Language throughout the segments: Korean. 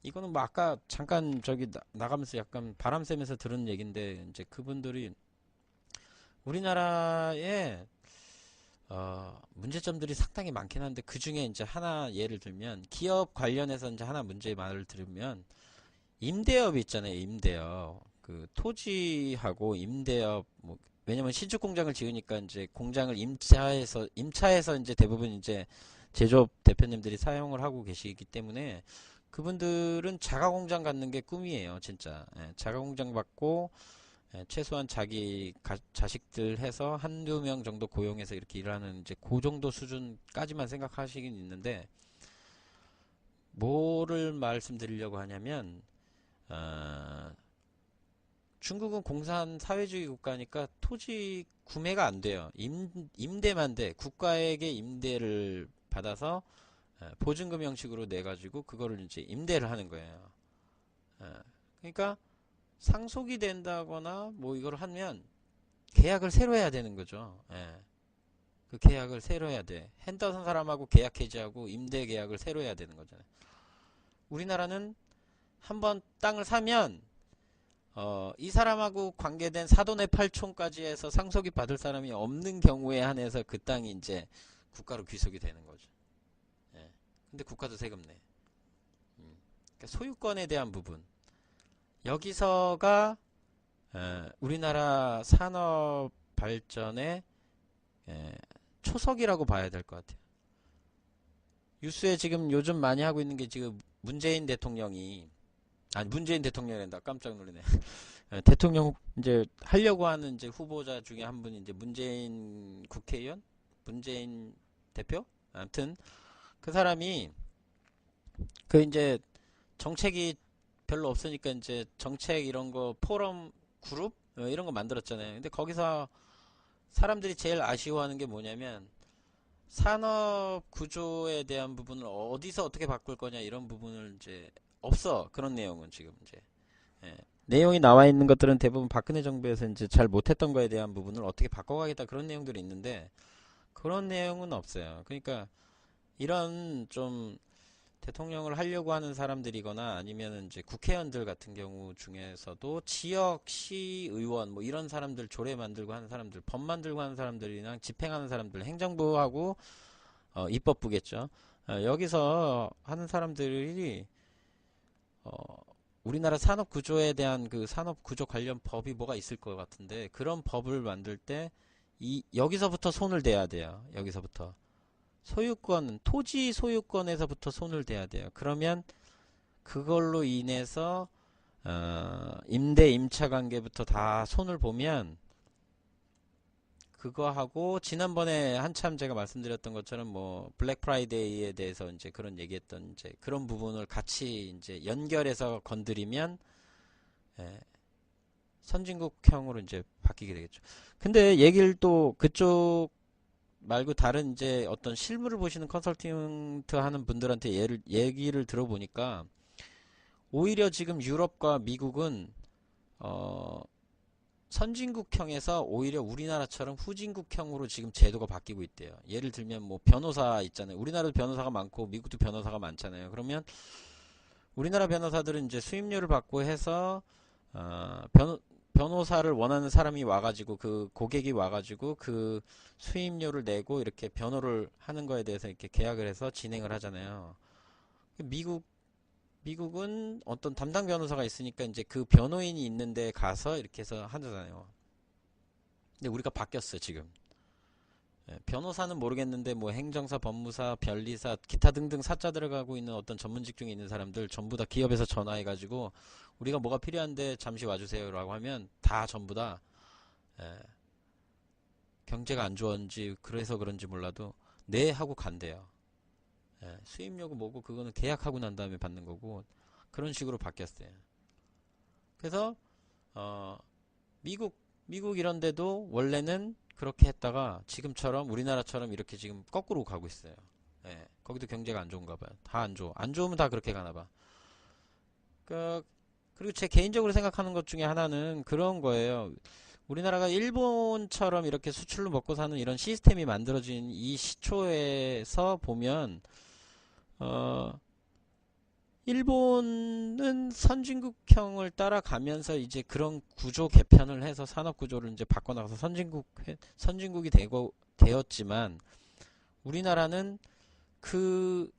이거는 뭐 아까 잠깐 저기 나가면서 약간 바람 쐬면서 들은 얘기인데 이제 그분들이 우리나라에 문제점들이 상당히 많긴 한데 그 중에 이제 하나 예를 들면 기업 관련해서 이제 하나 문제의 말을 들으면 임대업 있잖아요. 임대업. 그 토지하고 임대업 뭐 왜냐면 신축 공장을 지으니까 이제 공장을 임차해서 이제 대부분 이제 제조업 대표님들이 사용을 하고 계시기 때문에 그분들은 자가 공장 갖는 게 꿈이에요, 진짜. 예, 자가 공장 받고 최소한 자기 자식들 해서 한두 명 정도 고용해서 이렇게 일하는 이제 그 정도 수준까지만 생각하시긴 있는데 뭐를 말씀드리려고 하냐면 어, 중국은 공산 사회주의 국가니까 토지 구매가 안 돼요. 임대만 돼. 국가에게 임대를 받아서 보증금 형식으로 내 가지고 그거를 이제 임대를 하는 거예요. 그러니까 상속이 된다거나 뭐 이걸 하면 계약을 새로 해야 되는 거죠. 그 계약을 새로 해야 돼. 핸더슨 사람하고 계약 해지하고 임대 계약을 새로 해야 되는 거잖아요. 우리나라는 한번 땅을 사면 이 사람하고 관계된 사돈의 팔촌까지 해서 상속이 받을 사람이 없는 경우에 한해서 그 땅이 이제 국가로 귀속이 되는 거죠. 예. 근데 국가도 세금 내. 그러니까 소유권에 대한 부분. 여기서가 우리나라 산업 발전의 초석이라고 봐야 될 것 같아요. 뉴스에 지금 요즘 많이 하고 있는 게 지금 문재인 대통령이 아니 문재인 대통령이란다 깜짝 놀라네. 대통령 이제 하려고 하는 이제 후보자 중에 한 분이 이제 문재인 국회의원, 문재인 대표, 아무튼 그 사람이 그 이제 정책이 별로 없으니까 이제 정책 이런 거 포럼 그룹 이런 거 만들었잖아요. 근데 거기서 사람들이 제일 아쉬워하는 게 뭐냐면 산업 구조에 대한 부분을 어디서 어떻게 바꿀 거냐 이런 부분을 이제 없어. 그런 내용은 지금 이제 예. 내용이 나와 있는 것들은 대부분 박근혜 정부에서 이제 잘 못했던 거에 대한 부분을 어떻게 바꿔가겠다 그런 내용들이 있는데 그런 내용은 없어요. 그러니까 이런 좀 대통령을 하려고 하는 사람들이거나 아니면 이제 국회의원들 같은 경우 중에서도 지역 시의원 뭐 이런 사람들 조례 만들고 하는 사람들 법 만들고 하는 사람들이랑 집행하는 사람들 행정부하고 입법부겠죠. 여기서 하는 사람들이 어, 우리나라 산업 구조에 대한 그 산업 구조 관련 법이 뭐가 있을 것 같은데 그런 법을 만들 때 여기서부터 손을 대야 돼요. 여기서부터 소유권, 토지 소유권에서부터 손을 대야 돼요. 그러면 그걸로 인해서 임대 임차 관계부터 다 손을 보면 그거하고 지난번에 한참 제가 말씀드렸던 것처럼 뭐 블랙 프라이데이에 대해서 이제 그런 얘기했던 이제 그런 부분을 같이 이제 연결해서 건드리면 예, 선진국형으로 이제 바뀌게 되겠죠. 근데 얘기를 또 그쪽 말고 다른 이제 어떤 실물을 보시는 컨설팅트 하는 분들한테 얘기를 들어보니까 오히려 지금 유럽과 미국은 어, 선진국형에서 오히려 우리나라처럼 후진국형으로 지금 제도가 바뀌고 있대요. 예를 들면 뭐 변호사 있잖아요. 우리나라도 변호사가 많고 미국도 변호사가 많잖아요. 그러면 우리나라 변호사들은 이제 수임료를 받고 해서 변호사를 원하는 사람이 와가지고 그 고객이 와가지고 그 수임료를 내고 이렇게 변호를 하는 거에 대해서 이렇게 계약을 해서 진행을 하잖아요. 미국은 어떤 담당 변호사가 있으니까 이제 그 변호인이 있는데 가서 이렇게 해서 하잖아요. 근데 우리가 바뀌었어요, 지금. 변호사는 모르겠는데 뭐 행정사, 법무사, 변리사, 기타 등등 사자 들어가고 있는 어떤 전문 직종에 있는 사람들 전부 다 기업에서 전화해가지고 우리가 뭐가 필요한데 잠시 와주세요라고 하면 다 전부 다 예, 경제가 안 좋은지 그래서 그런지 몰라도 네 하고 간대요. 수임료고 뭐고 그거는 계약하고 난 다음에 받는 거고 그런 식으로 바뀌었어요. 그래서 어, 미국 이런 데도 원래는 그렇게 했다가 지금처럼 우리나라처럼 이렇게 지금 거꾸로 가고 있어요. 거기도 경제가 안 좋은가 봐요. 다 안 좋아. 안 좋으면 다 그렇게 가나 봐. 그, 그리고 제 개인적으로 생각하는 것 중에 하나는 그런 거예요. 우리나라가 일본처럼 이렇게 수출로 먹고 사는 이런 시스템이 만들어진 이 시초에서 보면 어, 일본은 선진국형을 따라가면서 이제 그런 구조 개편을 해서 산업 구조를 이제 바꿔나가서 선진국이 되었지만 우리나라는 그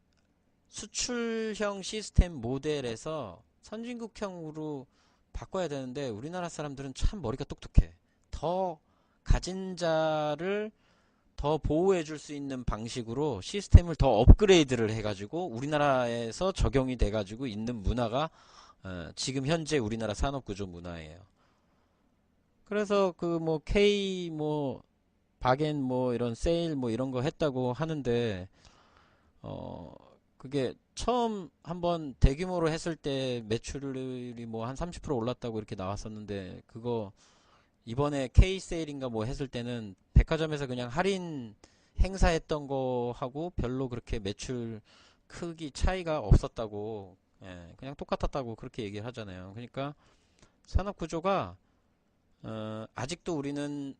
수출형 시스템 모델에서 선진국형으로 바꿔야 되는데 우리나라 사람들은 참 머리가 똑똑해. 더 가진 자를 더 보호해 줄 수 있는 방식으로 시스템을 더 업그레이드를 해가지고 우리나라에서 적용이 돼가지고 있는 문화가 지금 현재 우리나라 산업구조 문화예요. 그래서 그 뭐 K 뭐 박앤 뭐 이런 세일 뭐 이런 거 했다고 하는데 그게 처음 한번 대규모로 했을 때 매출이 뭐 한 30% 올랐다고 이렇게 나왔었는데 그거 이번에 K 세일인가 뭐 했을 때는 백화점에서 그냥 할인 행사했던 거하고 별로 그렇게 매출 크기 차이가 없었다고, 예, 그냥 똑같았다고 그렇게 얘기를 하잖아요. 그러니까 산업 구조가 아직도 우리는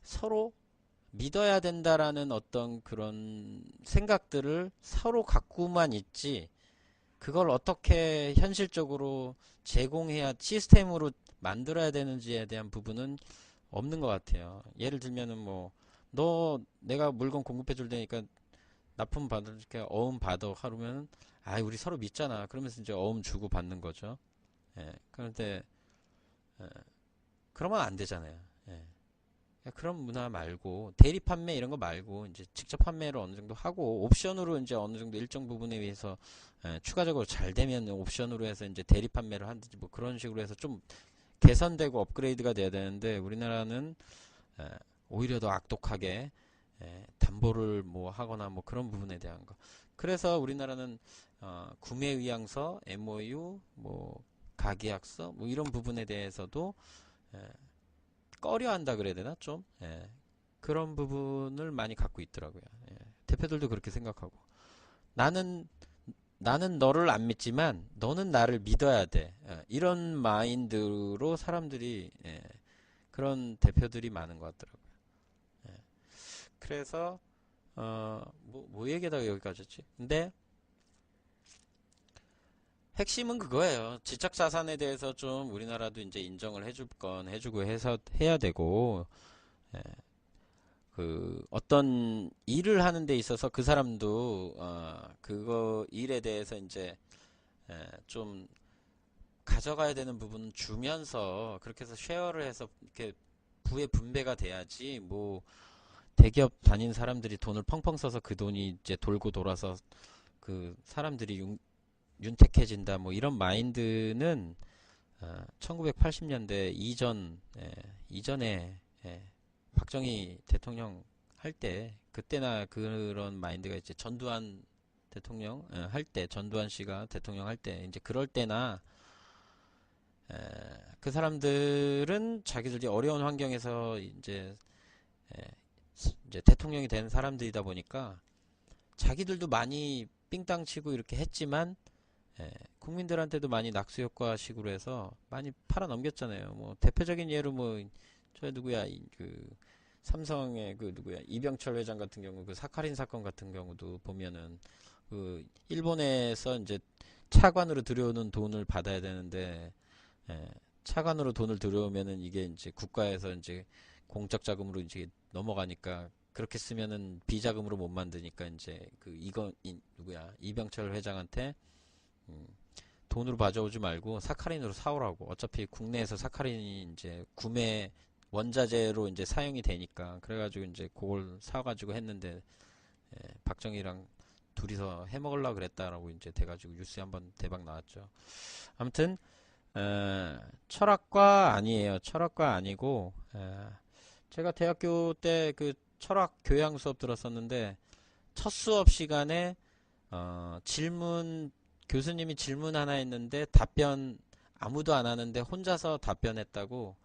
서로 믿어야 된다라는 어떤 그런 생각들을 서로 갖고만 있지 그걸 어떻게 현실적으로 제공해야 시스템으로 만들어야 되는지에 대한 부분은 없는 것 같아요. 예를 들면은 뭐 너 내가 물건 공급해 줄 테니까 납품 받을게 어음 받아 하루면 아 우리 서로 믿잖아. 그러면서 이제 어음 주고 받는 거죠. 예, 그런데 예, 그러면 안 되잖아요. 예. 그런 문화 말고 대리 판매 이런 거 말고 이제 직접 판매를 어느 정도 하고 옵션으로 이제 어느 정도 일정 부분에 의해서 추가적으로 잘 되면 옵션으로 해서 이제 대리 판매를 하든지 뭐 그런 식으로 해서 좀 개선되고 업그레이드가 돼야 되는데 우리나라는 에, 오히려 더 악독하게 담보를 뭐 하거나 뭐 그런 부분에 대한 거. 그래서 우리나라는 구매 의향서, MOU, 뭐 가계약서 뭐 이런 부분에 대해서도 에, 꺼려한다 그래야 되나 좀 그런 부분을 많이 갖고 있더라고요. 예. 대표들도 그렇게 생각하고 나는 나는 너를 안 믿지만 너는 나를 믿어야 돼. 이런 마인드로 사람들이 그런 대표들이 많은 것 같더라고요. 예. 그래서 뭐 얘기하다가 여기까지였지. 근데 핵심은 그거예요. 지적 자산에 대해서 좀 우리나라도 이제 인정을 해줄 건 해주고 해서 해야 되고 예. 그 어떤 일을 하는 데 있어서 그 사람도 그거 일에 대해서 이제 좀 가져가야 되는 부분 주면서 그렇게 해서 쉐어를 해서 이렇게 부의 분배가 돼야지 뭐 대기업 다닌 사람들이 돈을 펑펑 써서 그 돈이 이제 돌고 돌아서 그 사람들이 윤택해진다 뭐 이런 마인드는 1980년대 이전에 박정희 대통령 할 때 그때나 그런 마인드가 이제 전두환 대통령 할 때 전두환 씨가 대통령 할 때 이제 그럴 때나 그 사람들은 자기들이 어려운 환경에서 이제 대통령이 된 사람들이다 보니까 자기들도 많이 삥땅 치고 이렇게 했지만 국민들한테도 많이 낙수 효과식으로 해서 많이 팔아 넘겼잖아요. 뭐 대표적인 예로 뭐 저 누구야 그 삼성의 그 누구야 이병철 회장 같은 경우 그 사카린 사건 같은 경우도 보면은 그 일본에서 이제 차관으로 들여오는 돈을 받아야 되는데 차관으로 돈을 들여오면은 이게 이제 국가에서 이제 공적 자금으로 이제 넘어가니까 그렇게 쓰면은 비자금으로 못 만드니까 이제 그 누구야 이병철 회장한테 음, 돈으로 가져오지 말고 사카린으로 사오라고. 어차피 국내에서 사카린이 이제 구매 원자재로 이제 사용이 되니까 그래가지고 이제 그걸 사가지고 했는데 박정희랑 둘이서 해먹으려고 그랬다라고 이제 돼가지고 뉴스에 한번 대박 나왔죠. 아무튼 철학과 아니에요. 철학과 아니고 제가 대학교 때 그 철학 교양 수업 들었었는데 첫 수업 시간에 교수님이 질문 하나 했는데 답변 아무도 안 하는데 혼자서 답변했다고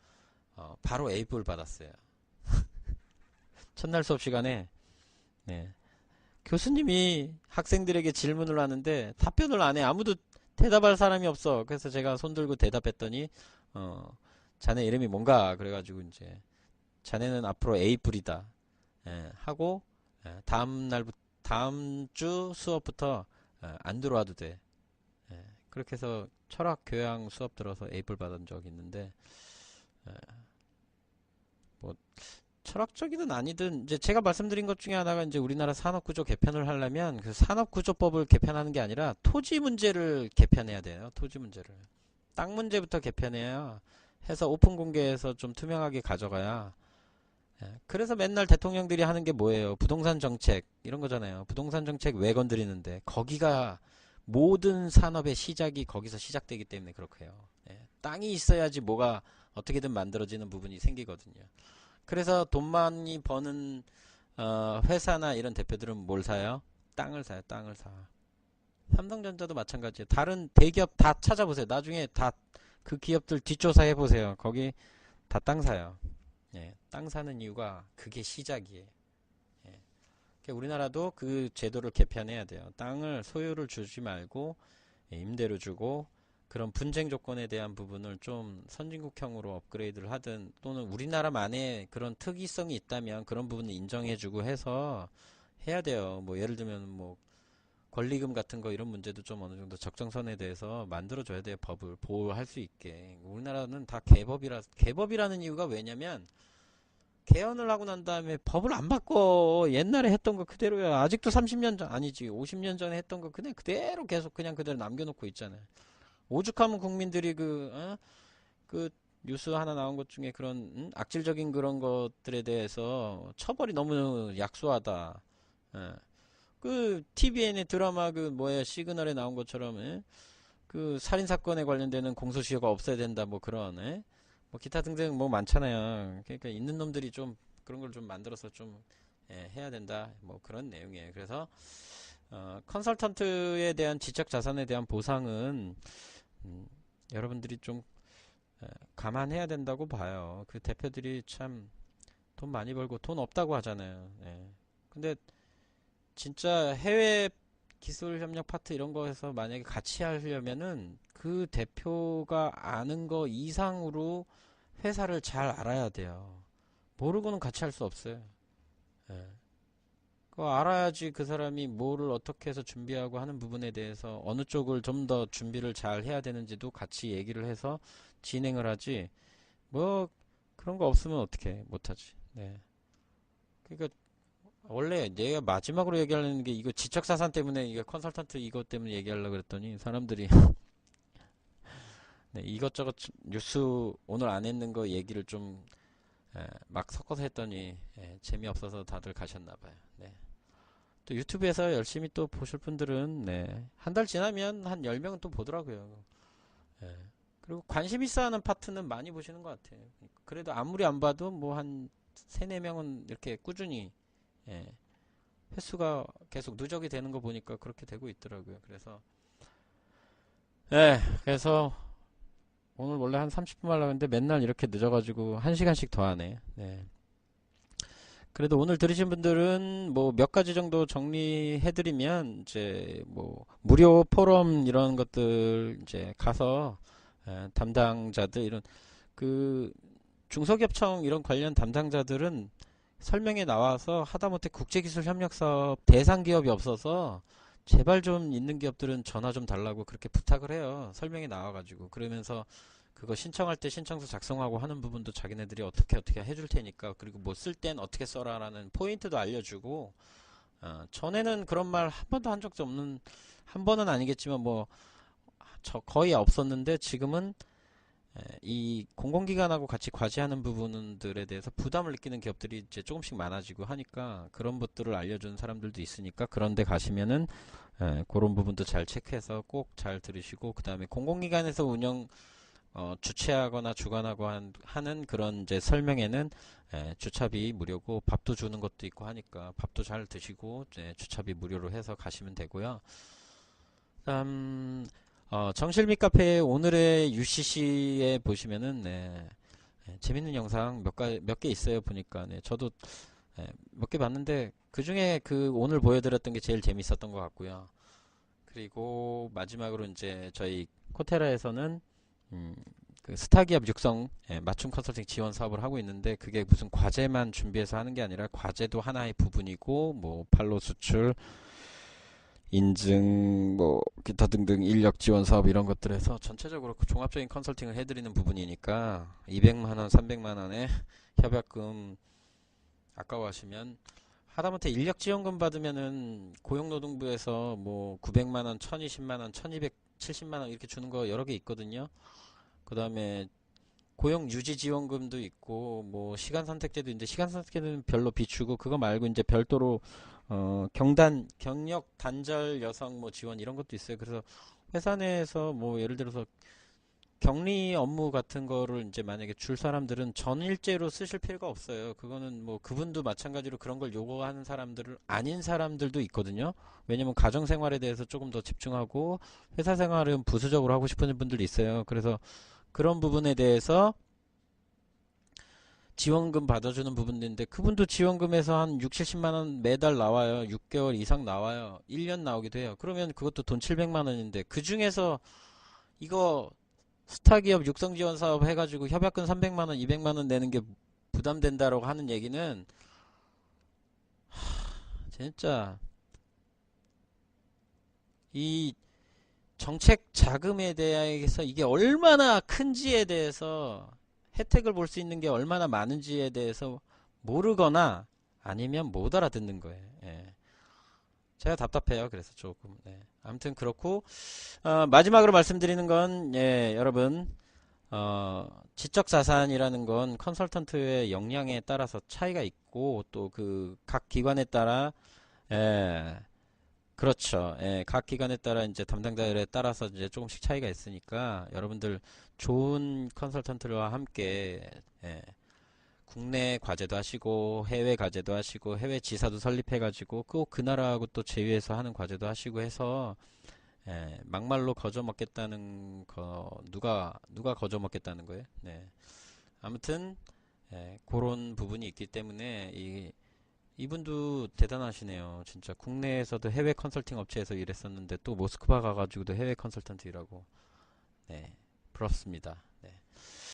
바로 A뿔 받았어요. 첫날 수업 시간에 네. 교수님이 학생들에게 질문을 하는데 답변을 안 해. 아무도 대답할 사람이 없어. 그래서 제가 손 들고 대답했더니 자네 이름이 뭔가 그래가지고 이제 자네는 앞으로 A뿔이다 하고 다음 주 수업부터 안 들어와도 돼. 그렇게 해서 철학 교양 수업 들어서 A를 받은 적이 있는데, 에, 뭐 철학적이든 아니든 이제 제가 말씀드린 것 중에 하나가 이제 우리나라 산업구조 개편을 하려면 그 산업구조법을 개편하는 게 아니라 토지 문제를 개편해야 돼요. 토지 문제를. 땅 문제부터 개편해야 해서 오픈 공개해서 좀 투명하게 가져가야. 그래서 맨날 대통령들이 하는 게 뭐예요? 부동산 정책 이런 거잖아요. 부동산 정책 왜 건드리는데 거기가 모든 산업의 시작이 거기서 시작되기 때문에 그렇게 해요. 땅이 있어야지 뭐가 어떻게든 만들어지는 부분이 생기거든요. 그래서 돈 많이 버는 회사나 이런 대표들은 뭘 사요? 땅을 사요. 땅을 사. 삼성전자도 마찬가지예요. 다른 대기업 다 찾아보세요. 나중에 다 그 기업들 뒷조사 해보세요. 거기 다 땅 사요. 땅 사는 이유가 그게 시작이에요. 그러니까 우리나라도 그 제도를 개편해야 돼요. 땅을 소유를 주지 말고 임대로 주고 그런 분쟁 조건에 대한 부분을 좀 선진국형으로 업그레이드를 하든 또는 우리나라만의 그런 특이성이 있다면 그런 부분을 인정해주고 해서 해야 돼요. 뭐 예를 들면 뭐 권리금 같은 거 이런 문제도 좀 어느 정도 적정선에 대해서 만들어줘야 돼요. 법을 보호할 수 있게. 우리나라는 다 개법이라는 이유가 왜냐면 개헌을 하고 난 다음에 법을 안 바꿔. 옛날에 했던 거 그대로야. 아직도 30년 전, 아니지. 50년 전에 했던 거 그냥 그대로 계속 그냥 그대로 남겨놓고 있잖아요. 오죽하면 국민들이 그 뉴스 하나 나온 것 중에 그런 악질적인 그런 것들에 대해서 처벌이 너무 약소하다. 예. 그 TVN의 드라마 그 뭐야 시그널에 나온 것처럼 그 살인 사건에 관련되는 공소시효가 없어야 된다 뭐 그런 뭐 기타 등등 뭐 많잖아요. 그러니까 있는 놈들이 좀 그런 걸 좀 만들어서 좀 해야 된다 뭐 그런 내용이에요. 그래서 컨설턴트에 대한 지적 자산에 대한 보상은 여러분들이 좀 감안해야 된다고 봐요. 그 대표들이 참 돈 많이 벌고 돈 없다고 하잖아요. 근데 진짜 해외 기술 협력 파트 이런 거에서 만약에 같이 하려면은 그 대표가 아는 거 이상으로 회사를 잘 알아야 돼요. 모르고는 같이 할 수 없어요. 예. 그거 알아야지 그 사람이 뭐를 어떻게 해서 준비하고 하는 부분에 대해서 어느 쪽을 좀 더 준비를 잘 해야 되는지도 같이 얘기를 해서 진행을 하지. 뭐 그런 거 없으면 어떻게 못하지. 네. 그러니까 원래 내가 마지막으로 얘기하려는 게 이거 지적자산 때문에 이거 컨설턴트 이것 때문에 얘기하려고 그랬더니 사람들이 네, 이것저것 뉴스 오늘 안 했는 거 얘기를 좀 막 섞어서 했더니 재미없어서 다들 가셨나 봐요. 네. 또 유튜브에서 열심히 또 보실 분들은 네, 한 달 지나면 한 10명은 또 보더라고요. 예. 그리고 관심 있어 하는 파트는 많이 보시는 것 같아요. 그래도 아무리 안 봐도 뭐 한 3, 4명은 이렇게 꾸준히 예, 횟수가 계속 누적이 되는 거 보니까 그렇게 되고 있더라고요. 그래서 오늘 원래 한 30분 하려고 했는데 맨날 이렇게 늦어가지고 1시간씩 더 하네. 네. 그래도 오늘 들으신 분들은 뭐 몇 가지 정도 정리해드리면 이제 뭐 무료 포럼 이런 것들 이제 가서 담당자들 이런 그 중소기업청 이런 관련 담당자들은 설명에 나와서 하다못해 국제기술협력사업 대상 기업이 없어서 제발 좀 있는 기업들은 전화 좀 달라고 그렇게 부탁을 해요. 설명에 나와가지고 그러면서 그거 신청할 때 신청서 작성하고 하는 부분도 자기네들이 어떻게 해줄 테니까 그리고 뭐 쓸 땐 어떻게 써라라는 포인트도 알려주고 전에는 그런 말 한 번도 한 적도 없는 한 번은 아니겠지만 뭐 거의 없었는데 지금은 이 공공기관하고 같이 과제하는 부분들에 대해서 부담을 느끼는 기업들이 이제 조금씩 많아지고 하니까 그런 것들을 알려주는 사람들도 있으니까 그런데 가시면은 그런 부분도 잘 체크해서 꼭 잘 들으시고 그 다음에 공공기관에서 주최하거나 주관하고 하는 그런 이제 설명에는 주차비 무료고 밥도 주는 것도 있고 하니까 밥도 잘 드시고 주차비 무료로 해서 가시면 되고요. 정실미 카페 오늘의 UCC에 보시면은 재밌는 영상 몇 개 있어요. 보니까 저도 몇 개 봤는데 그 중에 그 오늘 보여드렸던 게 제일 재밌었던 것 같고요. 그리고 마지막으로 이제 저희 코테라에서는 그 스타기업 육성 맞춤 컨설팅 지원 사업을 하고 있는데 그게 무슨 과제만 준비해서 하는 게 아니라 과제도 하나의 부분이고 뭐 판로 수출 인증, 뭐 기타 등등 인력 지원 사업 이런 것들에서 전체적으로 그 종합적인 컨설팅을 해드리는 부분이니까 200만 원, 300만 원의 협약금 아까워하시면, 하다못해 인력 지원금 받으면은 고용노동부에서 뭐 900만 원, 1020만 원, 1270만 원 이렇게 주는 거 여러 개 있거든요. 그 다음에 고용 유지 지원금도 있고 뭐 시간 선택제도 있는데, 시간 선택제는 별로 비추고, 그거 말고 이제 별도로 경력 단절 여성 뭐 지원 이런 것도 있어요. 그래서 회사 내에서 뭐 예를 들어서 격리 업무 같은 거를 이제 만약에 줄 사람들은 전일제로 쓰실 필요가 없어요. 그거는 뭐 그분도 마찬가지로 그런 걸 요구하는 사람들을 아닌 사람들도 있거든요. 왜냐면 가정 생활에 대해서 조금 더 집중하고 회사 생활은 부수적으로 하고 싶은 분들이 있어요. 그래서 그런 부분에 대해서 지원금 받아주는 부분인데, 그분도 지원금에서 한 6, 70만 원 매달 나와요. 6개월 이상 나와요. 1년 나오기도 해요. 그러면 그것도 돈 700만 원인데, 그 중에서 이거 스타기업 육성 지원 사업 해가지고 협약금 300만 원, 200만 원 내는 게 부담된다라고 하는 얘기는 진짜 이 정책 자금에 대해서 이게 얼마나 큰지에 대해서, 혜택을 볼 수 있는 게 얼마나 많은지에 대해서 모르거나 아니면 못 알아듣는 거예요. 예. 제가 답답해요. 그래서 조금. 네. 아무튼 그렇고, 마지막으로 말씀드리는 건, 예, 여러분, 지적자산이라는 건 컨설턴트의 역량에 따라서 차이가 있고, 또 그 각 기관에 따라, 예, 그렇죠. 예, 각 기관에 따라 이제 담당자들에 따라서 이제 조금씩 차이가 있으니까, 여러분들 좋은 컨설턴트와 함께, 예, 국내 과제도 하시고 해외 과제도 하시고 해외 지사도 설립해가지고 꼭 그 나라하고 또 제휴해서 하는 과제도 하시고 해서, 예, 막말로 거저 먹겠다는 거, 누가 거저 먹겠다는 거예요? 네. 아무튼, 예, 그런 부분이 있기 때문에 이분도 대단하시네요. 진짜 국내에서도 해외 컨설팅 업체에서 일했었는데 또 모스크바 가가지고도 해외 컨설턴트 일하고, 네, 부럽습니다.